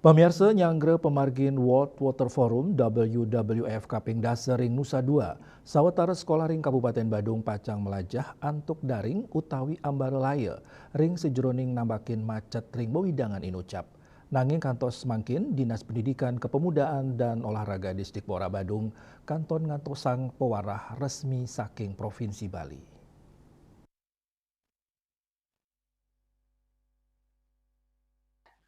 Pemirsa nyanggra pemargin World Water Forum WWF Kaping Dasering Nusa Dua, sawetara sekolah ring Kabupaten Badung Pacang melajah antuk daring utawi ambara laya, ring sejroning nambakin macet ring bewidangan inucap. Nanging kantos semangkin Dinas Pendidikan Kepemudaan dan Olahraga Distrik Bora Badung kanton ngantosang pewarah resmi saking Provinsi Bali.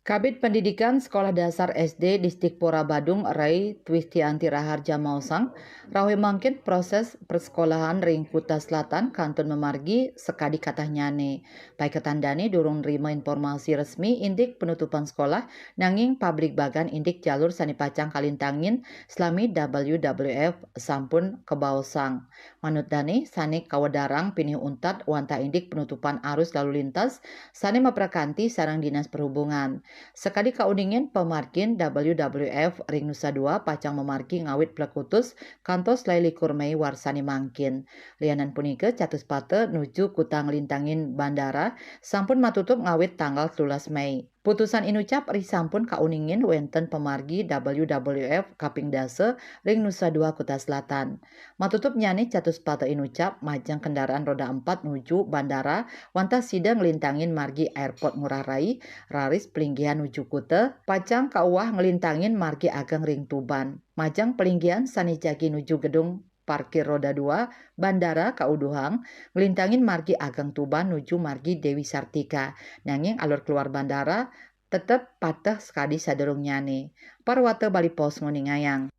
Kabid Pendidikan Sekolah Dasar SD Distrik Pora Badung Rai Twistianti Raharja Mausang, rawe mangkin proses persekolahan ring Kuta Selatan Kanton Memargi sekadi katahnyane. Baik ketandani durung nerima informasi resmi indik penutupan sekolah nanging pabrik bagan indik jalur Sani Pacang Kalintangin selami WWF sampun kebaosang. Manut dani sani kawadarang pinih untat wanta indik penutupan arus lalu lintas sani maprakanti sarang Dinas Perhubungan. Sekali kauningin pemargin WWF Ring Nusa Dua Pacang memargi ngawit plekutus kantos likur Mei warsani mangkin. Lianan punike catus pate nuju kutang lintangin bandara sampun matutup ngawit tanggal 13 Mei. Putusan inucap risampun kauningin wenten pemargi WWF Kaping Dase Ring Nusa Dua Kuta Selatan. Matutup nyani catus pate inucap majang kendaraan roda 4 nuju bandara wanta sidang lintangin margi airport Ngurah Rai raris pelinggihan nuju kute, pacang kauah ngelintangin margi ageng ring Tuban. Majang pelinggihan sani jagi nuju gedung parkir roda 2, bandara Kauduhang, ngelintangin margi ageng Tuban nuju margi Dewi Sartika. Nanging alur keluar bandara tetep patah sekali saderung nyane. Parwate Bali Pos nguningayang.